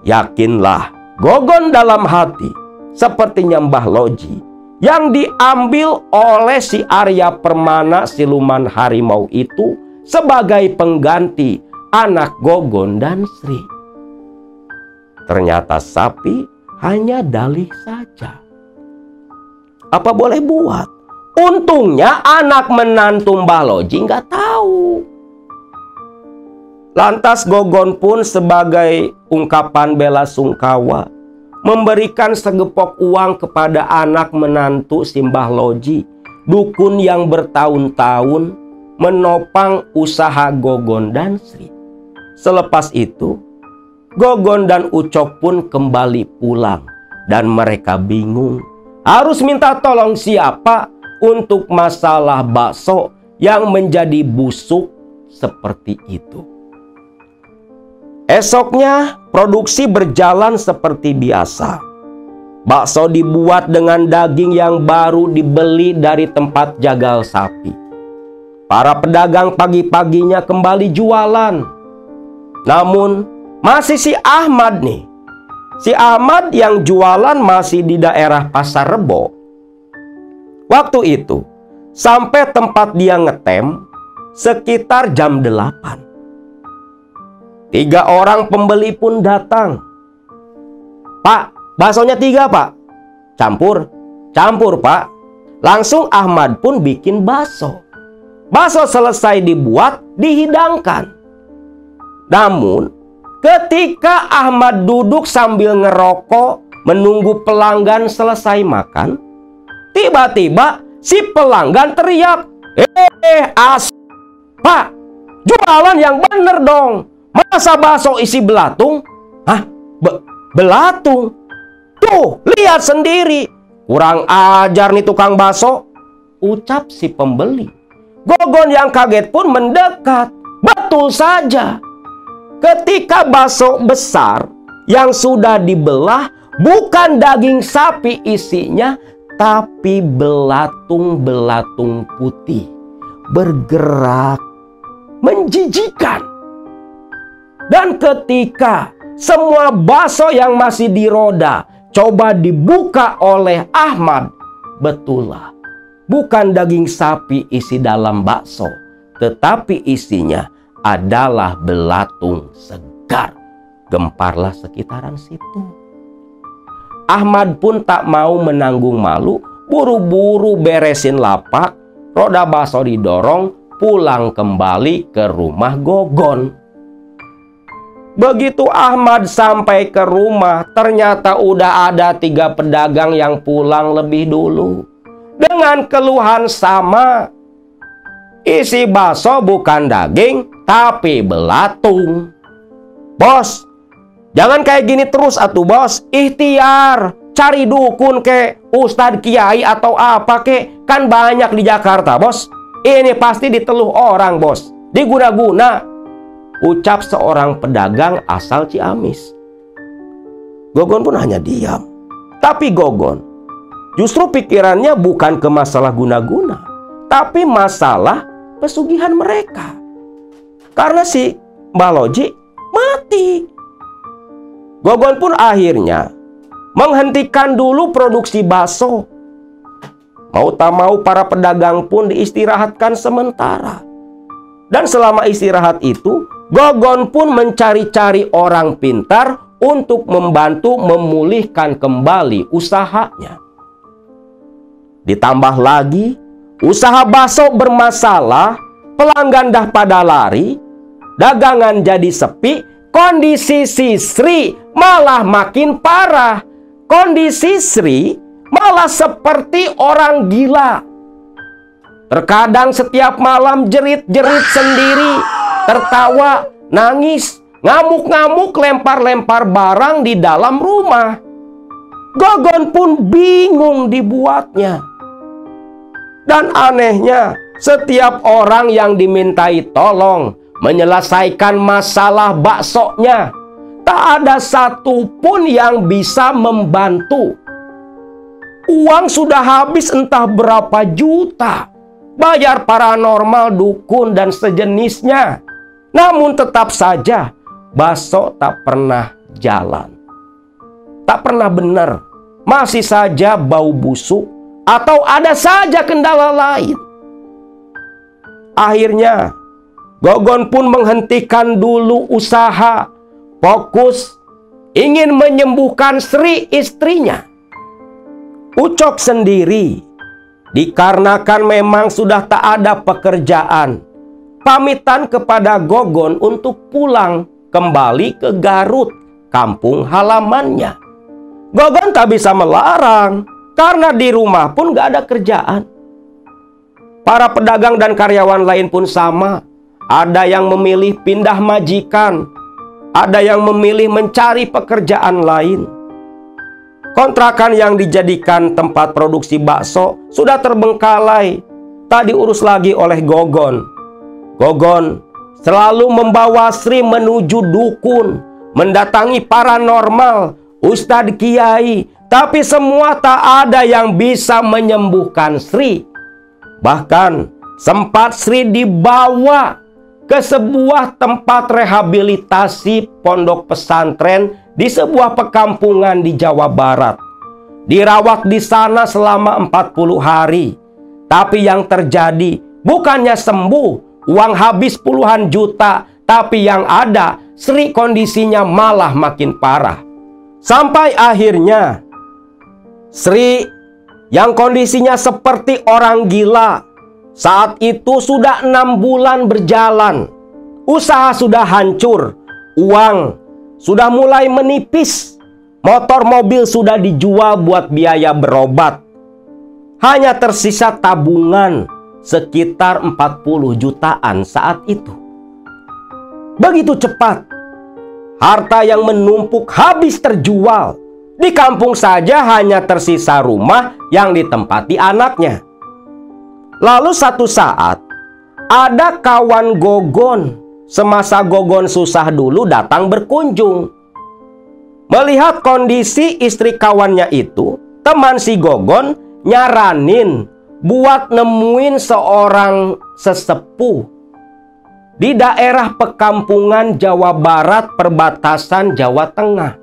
Yakinlah Gogon dalam hati, sepertinya Mbah Loji yang diambil oleh si Arya Permana siluman harimau itu sebagai pengganti anak Gogon dan Sri. Ternyata sapi hanya dalih saja. Apa boleh buat? Untungnya anak menantu Mbah Loji nggak tahu. Lantas Gogon pun sebagai ungkapan bela sungkawa memberikan segepok uang kepada anak menantu si Mbah Loji, dukun yang bertahun-tahun menopang usaha Gogon dan Sri. Selepas itu, Gogon dan Ucok pun kembali pulang dan mereka bingung harus minta tolong siapa untuk masalah bakso yang menjadi busuk seperti itu. Esoknya produksi berjalan seperti biasa. Bakso dibuat dengan daging yang baru dibeli dari tempat jagal sapi. Para pedagang pagi-paginya kembali jualan. Namun masih si Ahmad nih. Si Ahmad yang jualan masih di daerah Pasar Rebo. Waktu itu sampai tempat dia ngetem sekitar jam 8. 3 orang pembeli pun datang. "Pak, baksonya 3 pak." "Campur." "Campur pak." Langsung Ahmad pun bikin bakso. Bakso selesai dibuat, dihidangkan. Namun ketika Ahmad duduk sambil ngerokok menunggu pelanggan selesai makan, tiba-tiba si pelanggan teriak, Pak, jualan yang bener dong. Masa bakso isi belatung?" "Hah? Belatung? Tuh, lihat sendiri. Kurang ajar nih tukang bakso," ucap si pembeli. Gogon yang kaget pun mendekat. Betul saja. Ketika bakso besar yang sudah dibelah bukan daging sapi isinya, tapi belatung-belatung putih bergerak menjijikan. Dan ketika semua bakso yang masih di roda coba dibuka oleh Ahmad, betullah bukan daging sapi isi dalam bakso, tetapi isinya adalah belatung segar. Gemparlah sekitaran situ. Ahmad pun tak mau menanggung malu, buru-buru beresin lapak, roda bakso didorong, pulang kembali ke rumah Gogon. Begitu Ahmad sampai ke rumah, ternyata udah ada 3 pedagang yang pulang lebih dulu. Dengan keluhan sama, isi bakso bukan daging, tapi belatung. "Bos, jangan kayak gini terus atuh bos. Ikhtiar, cari dukun ke, ustadz kiai atau apa ke. Kan banyak di Jakarta bos. Ini pasti diteluh orang bos, diguna-guna," ucap seorang pedagang asal Ciamis. Gogon pun hanya diam. Tapi Gogon justru pikirannya bukan ke masalah guna-guna, tapi masalah pesugihan mereka. Karena si Mbah Loji mati. Gogon pun akhirnya menghentikan dulu produksi bakso. Mau tak mau para pedagang pun diistirahatkan sementara. Dan selama istirahat itu, Gogon pun mencari-cari orang pintar untuk membantu memulihkan kembali usahanya. Ditambah lagi, usaha bakso bermasalah, pelanggan dah pada lari, dagangan jadi sepi, kondisi si Sri malah makin parah. Kondisi Sri malah seperti orang gila. Terkadang setiap malam jerit-jerit sendiri, tertawa, nangis, ngamuk-ngamuk, lempar-lempar barang di dalam rumah. Gogon pun bingung dibuatnya. Dan anehnya, setiap orang yang dimintai tolong menyelesaikan masalah baksonya, tak ada satupun yang bisa membantu. Uang sudah habis entah berapa juta, bayar paranormal, dukun, dan sejenisnya. Namun tetap saja bakso tak pernah jalan. Tak pernah benar. Masih saja bau busuk atau ada saja kendala lain. Akhirnya Gogon pun menghentikan dulu usaha, fokus ingin menyembuhkan Sri istrinya. Ucok sendiri, dikarenakan memang sudah tak ada pekerjaan, pamitan kepada Gogon untuk pulang kembali ke Garut, kampung halamannya. Gogon tak bisa melarang, karena di rumah pun gak ada kerjaan. Para pedagang dan karyawan lain pun sama. Ada yang memilih pindah majikan, ada yang memilih mencari pekerjaan lain. Kontrakan yang dijadikan tempat produksi bakso sudah terbengkalai, tak diurus lagi oleh Gogon. Gogon selalu membawa Sri menuju dukun, mendatangi paranormal, ustadz kiai, Tapi semua tak ada yang bisa menyembuhkan Sri. Bahkan sempat Sri dibawa ke sebuah tempat rehabilitasi pondok pesantren di sebuah perkampungan di Jawa Barat. Dirawat di sana selama 40 hari. Tapi yang terjadi bukannya sembuh, uang habis puluhan juta, tapi yang ada Sri kondisinya malah makin parah. Sampai akhirnya Sri yang kondisinya seperti orang gila saat itu sudah 6 bulan berjalan. Usaha sudah hancur, uang sudah mulai menipis, motor mobil sudah dijual buat biaya berobat. Hanya tersisa tabungan sekitar 40 jutaan saat itu. Begitu cepat harta yang menumpuk habis terjual. Di kampung saja hanya tersisa rumah yang ditempati anaknya. Lalu satu saat ada kawan Gogon, semasa Gogon susah dulu, datang berkunjung. Melihat kondisi istri kawannya itu, teman si Gogon nyaranin buat nemuin seorang sesepuh di daerah perkampungan Jawa Barat perbatasan Jawa Tengah.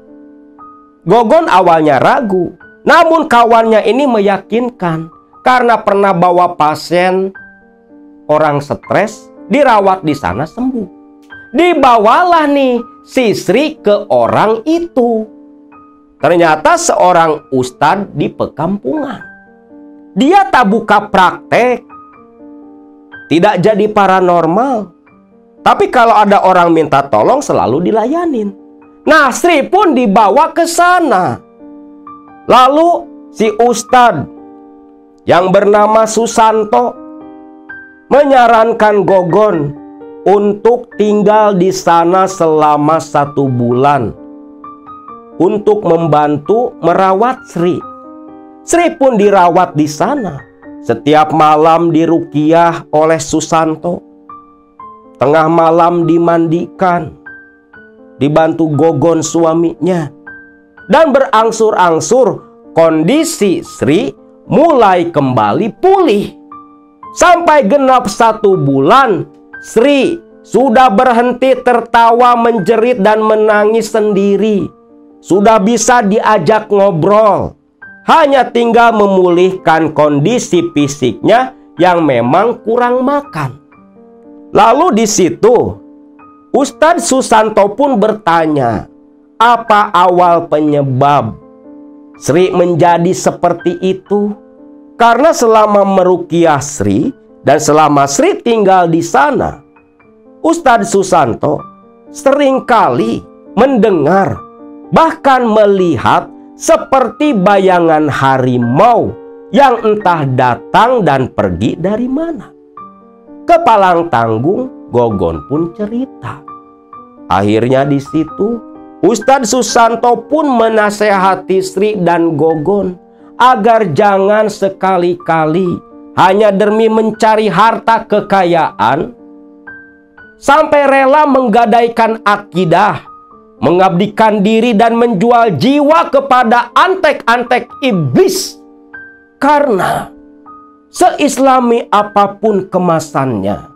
Gogon awalnya ragu, namun kawannya ini meyakinkan karena pernah bawa pasien orang stres, dirawat di sana sembuh. Dibawalah nih si Sri ke orang itu. Ternyata seorang ustadz di perkampungan. Dia tak buka praktek, tidak jadi paranormal, tapi kalau ada orang minta tolong selalu dilayanin. Nah, Sri pun dibawa ke sana. Lalu si ustadz yang bernama Susanto menyarankan Gogon untuk tinggal di sana selama 1 bulan untuk membantu merawat Sri. Sri pun dirawat di sana. Setiap malam diruqyah oleh Susanto. Tengah malam dimandikan, dibantu Gogon suaminya. Dan berangsur-angsur kondisi Sri mulai kembali pulih. Sampai genap 1 bulan, Sri sudah berhenti tertawa, menjerit dan menangis sendiri. Sudah bisa diajak ngobrol. Hanya tinggal memulihkan kondisi fisiknya yang memang kurang makan. Lalu di situ Ustadz Susanto pun bertanya, apa awal penyebab Sri menjadi seperti itu? Karena selama meruqyah Sri dan selama Sri tinggal di sana, Ustadz Susanto seringkali mendengar, bahkan melihat seperti bayangan harimau yang entah datang dan pergi dari mana. Kepalang tanggung Gogon pun cerita. Akhirnya di situ Ustadz Susanto pun menasehati Sri dan Gogon agar jangan sekali-kali hanya demi mencari harta kekayaan sampai rela menggadaikan akidah, mengabdikan diri dan menjual jiwa kepada antek-antek iblis. Karena seislami apapun kemasannya,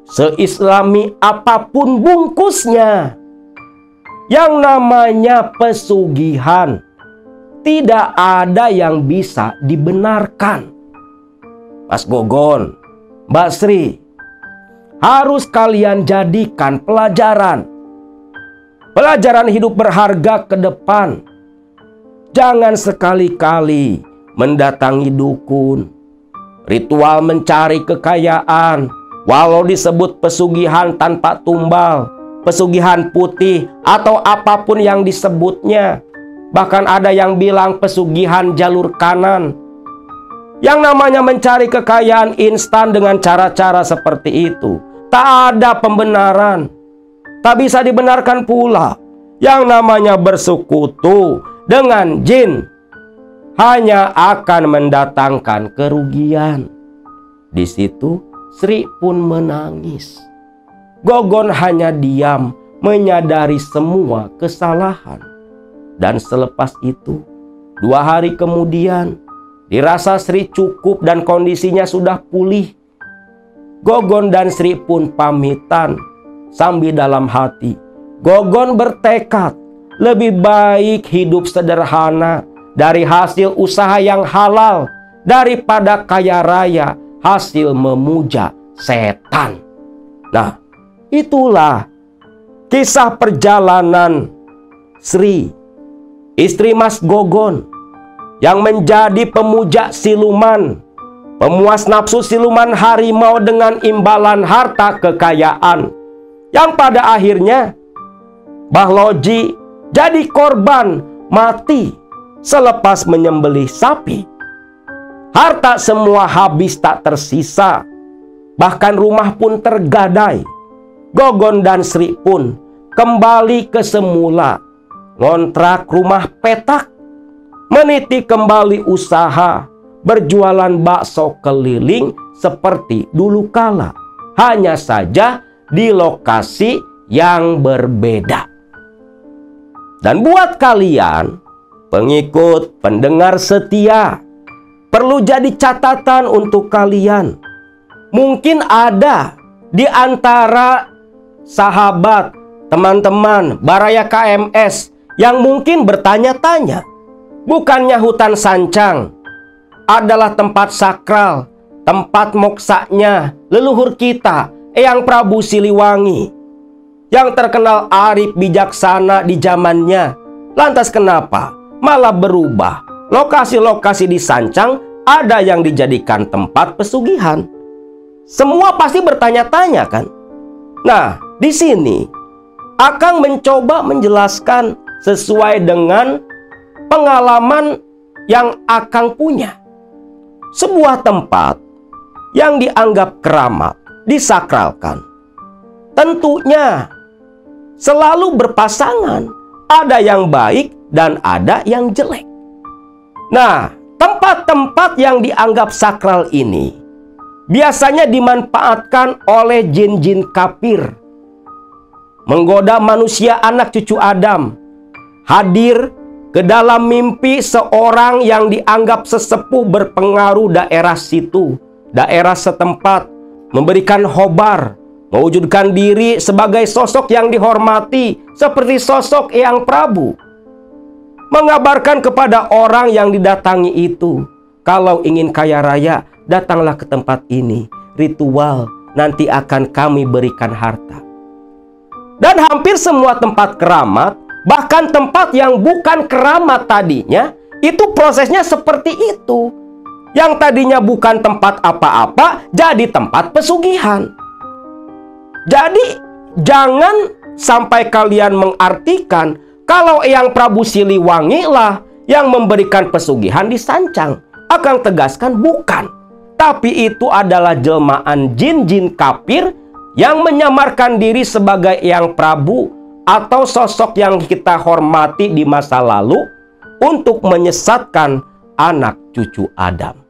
seislami apapun bungkusnya, yang namanya pesugihan tidak ada yang bisa dibenarkan. Mas Gogon, Mbak Sri, harus kalian jadikan pelajaran. Pelajaran hidup berharga ke depan. Jangan sekali-kali mendatangi dukun, ritual mencari kekayaan, walau disebut pesugihan tanpa tumbal, pesugihan putih, atau apapun yang disebutnya. Bahkan ada yang bilang pesugihan jalur kanan. Yang namanya mencari kekayaan instan dengan cara-cara seperti itu, tak ada pembenaran. Tak bisa dibenarkan pula yang namanya bersekutu dengan jin, hanya akan mendatangkan kerugian. Di situ Sri pun menangis. Gogon hanya diam, menyadari semua kesalahan. Dan selepas itu 2 hari kemudian, dirasa Sri cukup dan kondisinya sudah pulih. Gogon dan Sri pun pamitan sambil dalam hati. Gogon bertekad lebih baik hidup sederhana dari hasil usaha yang halal daripada kaya raya hasil memuja setan. Nah, itulah kisah perjalanan Sri, istri Mas Gogon, yang menjadi pemuja siluman, pemuas nafsu siluman harimau dengan imbalan harta kekayaan, yang pada akhirnya Mbah Loji jadi korban mati selepas menyembelih sapi. Harta semua habis tak tersisa, bahkan rumah pun tergadai. Gogon dan Sri pun kembali ke semula, ngontrak rumah petak, meniti kembali usaha berjualan bakso keliling seperti dulu kala, hanya saja di lokasi yang berbeda. Dan buat kalian pengikut, pendengar setia, perlu jadi catatan untuk kalian. Mungkin ada di antara sahabat, teman-teman Baraya KMS yang mungkin bertanya-tanya, bukannya hutan Sancang adalah tempat sakral, tempat moksanya leluhur kita, Eyang Prabu Siliwangi, yang terkenal arif bijaksana di zamannya. Lantas kenapa malah berubah? Lokasi-lokasi di Sancang ada yang dijadikan tempat pesugihan. Semua pasti bertanya-tanya kan? Nah, di sini Akang mencoba menjelaskan sesuai dengan pengalaman yang Akang punya. Sebuah tempat yang dianggap keramat, disakralkan, tentunya selalu berpasangan. Ada yang baik dan ada yang jelek. Nah, tempat-tempat yang dianggap sakral ini biasanya dimanfaatkan oleh jin-jin kafir, menggoda manusia anak cucu Adam, hadir ke dalam mimpi seorang yang dianggap sesepuh berpengaruh daerah situ, daerah setempat, memberikan khobar, mewujudkan diri sebagai sosok yang dihormati seperti sosok Eyang Prabu, mengabarkan kepada orang yang didatangi itu, kalau ingin kaya raya, datanglah ke tempat ini, ritual, nanti akan kami berikan harta. Dan hampir semua tempat keramat, bahkan tempat yang bukan keramat tadinya, itu prosesnya seperti itu. Yang tadinya bukan tempat apa-apa, jadi tempat pesugihan. Jadi jangan sampai kalian mengartikan kalau Eyang Prabu Siliwangi lah yang memberikan pesugihan di Sancang. Akang tegaskan bukan. Tapi itu adalah jelmaan jin-jin kafir yang menyamarkan diri sebagai Eyang Prabu atau sosok yang kita hormati di masa lalu untuk menyesatkan anak cucu Adam.